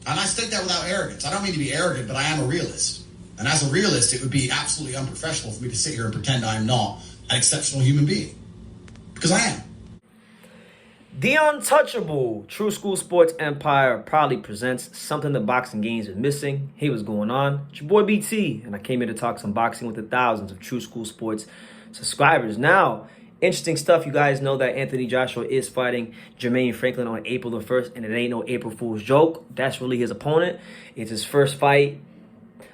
And I state that without arrogance. I don't mean to be arrogant, but I am a realist. And as a realist, it would be absolutely unprofessional for me to sit here and pretend I'm not an exceptional human being. Because I am. The Untouchable True School Sports Empire proudly presents something the boxing games is missing. Hey, what's going on? It's your boy BT, and I came here to talk some boxing with the thousands of True School Sports subscribers. Now, interesting stuff. You guys know that Anthony Joshua is fighting Jermaine Franklin on April the 1st, and it ain't no April Fool's joke. That's really his opponent. It's his first fight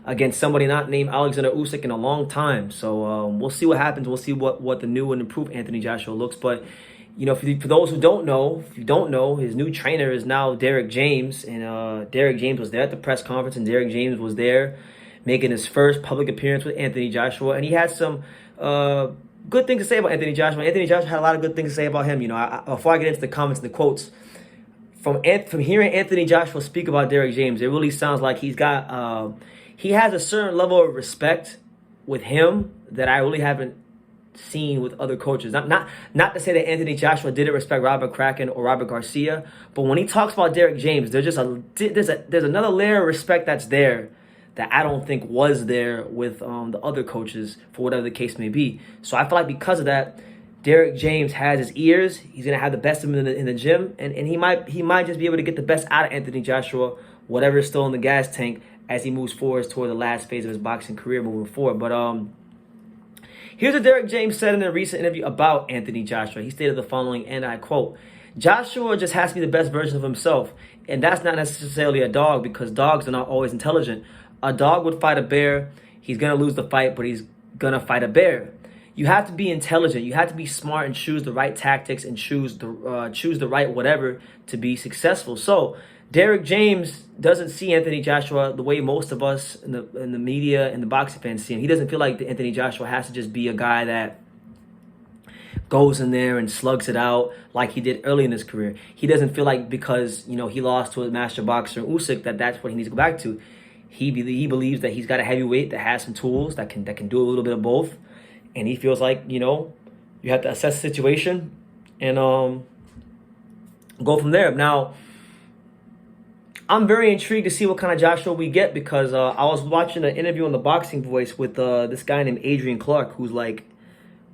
against somebody not named Alexander Usyk in a long time. So we'll see what happens. We'll see what the new and improved Anthony Joshua looks. But you know, for those who don't know, if you don't know, his new trainer is now Derrick James. And Derrick James was there at the press conference, and Derrick James was there making his first public appearance with Anthony Joshua. And he had some good things to say about Anthony Joshua. Anthony Joshua had a lot of good things to say about him. You know, before I get into the comments and the quotes, from hearing Anthony Joshua speak about Derrick James, it really sounds like he has a certain level of respect with him that I really haven't seen with other coaches. Not to say that Anthony Joshua didn't respect Robert Kraken or Robert Garcia, but when he talks about Derrick James, there's another layer of respect that's there that I don't think was there with the other coaches, for whatever the case may be. So I feel like because of that, Derrick James has his ears. He's gonna have the best of him in the gym, and he might just be able to get the best out of Anthony Joshua, whatever is still in the gas tank, as he moves forward toward the last phase of his boxing career moving forward. But here's what Derrick James said in a recent interview about Anthony Joshua. He stated the following, and I quote, "Joshua just has to be the best version of himself, and that's not necessarily a dog, because dogs are not always intelligent. A dog would fight a bear. He's going to lose the fight, but he's going to fight a bear. You have to be intelligent. You have to be smart and choose the right tactics and choose the right whatever to be successful." So Derrick James doesn't see Anthony Joshua the way most of us in the media and the boxing fans see him. He doesn't feel like Anthony Joshua has to just be a guy that goes in there and slugs it out like he did early in his career. He doesn't feel like because, you know, he lost to a master boxer, Usyk, that's what he needs to go back to. He believes that he's got a heavyweight that has some tools that can do a little bit of both, and he feels like, you know, you have to assess the situation and go from there. Now, I'm very intrigued to see what kind of Joshua we get, because I was watching an interview on the Boxing Voice with this guy named Adrian Clark, who's like,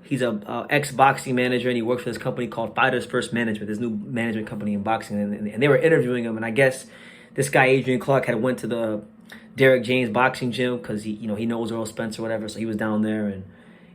he's a ex-boxing manager, and he works for this company called Fighters First Management, this new management company in boxing, and they were interviewing him, and I guess this guy Adrian Clark had went to the Derrick James boxing gym because he knows Earl Spence or whatever, so he was down there, and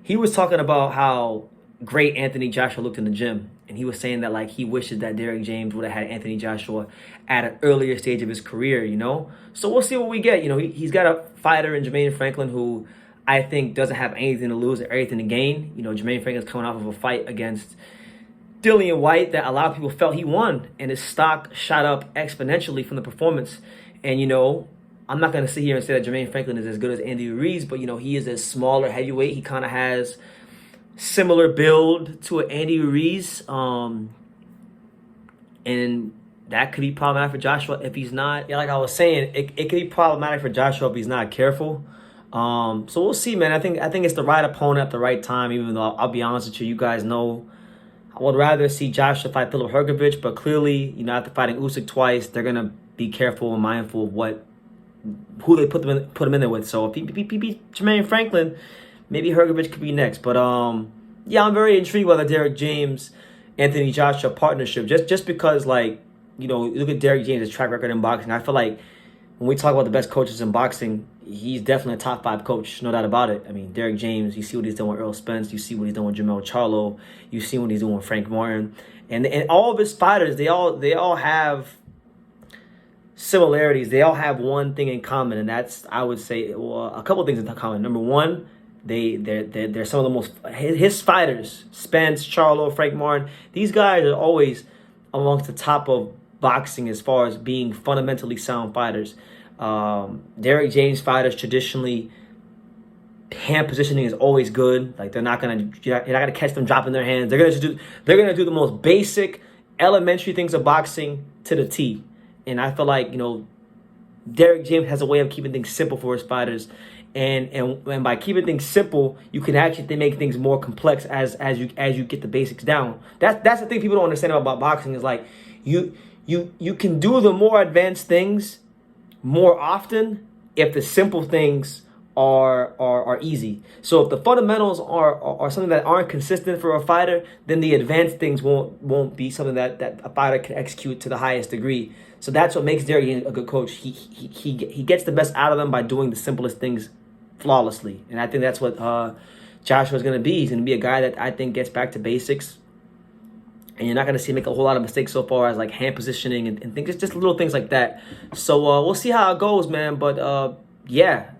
he was talking about how great Anthony Joshua looked in the gym. And he was saying that, like, he wishes that Derrick James would have had Anthony Joshua at an earlier stage of his career, you know? So we'll see what we get. You know, he's got a fighter in Jermaine Franklin who I think doesn't have anything to lose or everything to gain. You know, Jermaine Franklin's coming off of a fight against Dillian White that a lot of people felt he won, and his stock shot up exponentially from the performance. And, you know, I'm not going to sit here and say that Jermaine Franklin is as good as Andy Ruiz, but, you know, he is a smaller heavyweight. He kind of has similar build to an Andy Ruiz, and that could be problematic for Joshua if he's not. Yeah, like I was saying, it could be problematic for Joshua if he's not careful. So we'll see, man. I think it's the right opponent at the right time. Even though I'll be honest with you, you guys know I would rather see Joshua fight Filip Hrgović, but clearly, you know, after fighting Usyk twice, they're gonna be careful and mindful of who they put him in there with. So if he beat Jermaine Franklin, maybe Hrgović could be next. But yeah, I'm very intrigued by the Derrick James Anthony Joshua partnership. Just because, like, you know, look at Derrick James' track record in boxing. I feel like when we talk about the best coaches in boxing, he's definitely a top 5 coach, no doubt about it. I mean, Derrick James, you see what he's doing with Earl Spence, you see what he's doing with Jermell Charlo, you see what he's doing with Frank Martin, and all of his fighters, they all have similarities. They all have one thing in common, and that's, I would say, well, a couple of things in common. Number one, they're some of the most, his fighters, Spence, Charlo, Frank Martin, these guys are always amongst the top of boxing as far as being fundamentally sound fighters. Derrick James fighters traditionally, hand positioning is always good. Like, you're not gonna catch them dropping their hands. They're gonna do the most basic, elementary things of boxing to the T. And I feel like, you know, Derrick James has a way of keeping things simple for his fighters. And by keeping things simple, you can actually make things more complex as you get the basics down. That's the thing people don't understand about boxing is, like, you can do the more advanced things more often if the simple things are easy. So if the fundamentals are something that aren't consistent for a fighter, then the advanced things won't be something that a fighter can execute to the highest degree. So that's what makes Derrick a good coach. He gets the best out of them by doing the simplest things flawlessly, and I think that's what Joshua is going to be. He's going to be a guy that I think gets back to basics, and you're not going to see him make a whole lot of mistakes so far as like hand positioning and things, just little things like that. So we'll see how it goes, man. But yeah,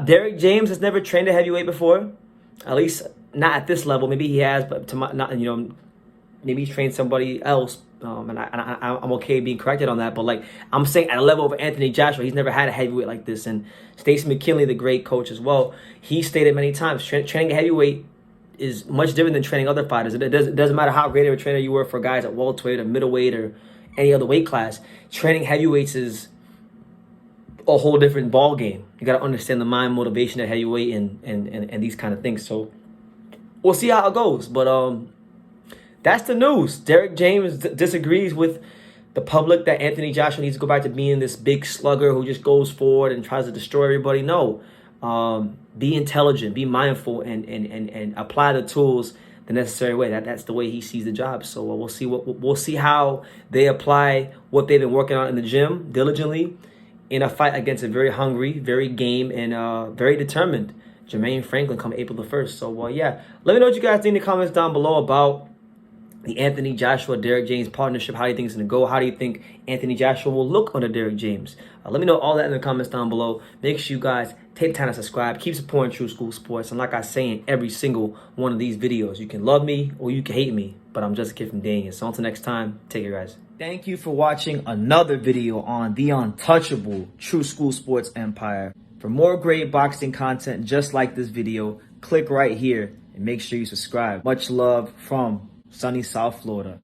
Derrick James has never trained a heavyweight before, at least not at this level. Maybe he has, but maybe he's trained somebody else. And I'm okay being corrected on that. But like I'm saying, at a level of Anthony Joshua, he's never had a heavyweight like this. And Stacey McKinley, the great coach as well, he stated many times, training a heavyweight is much different than training other fighters. It doesn't matter how great of a trainer you were for guys at welterweight or middleweight or any other weight class. Training heavyweights is a whole different ball game. You got to understand the mind motivation at heavyweight and these kind of things. So we'll see how it goes. But that's the news. Derrick James disagrees with the public that Anthony Joshua needs to go back to being this big slugger who just goes forward and tries to destroy everybody. No. Be intelligent, be mindful, and apply the tools the necessary way. That's the way he sees the job. So we'll see how they apply what they've been working on in the gym diligently in a fight against a very hungry, very game, and very determined Jermaine Franklin come April the 1st. So yeah, let me know what you guys think in the comments down below about the Anthony Joshua Derrick James partnership. How do you think it's going to go? How do you think Anthony Joshua will look under Derrick James? Let me know all that in the comments down below. Make sure you guys take the time to subscribe. Keep supporting True School Sports. And like I say in every single one of these videos, you can love me or you can hate me, but I'm just a kid from Daniel. So until next time, take care, guys. Thank you for watching another video on the untouchable True School Sports Empire. For more great boxing content just like this video, click right here and make sure you subscribe. Much love from sunny South Florida.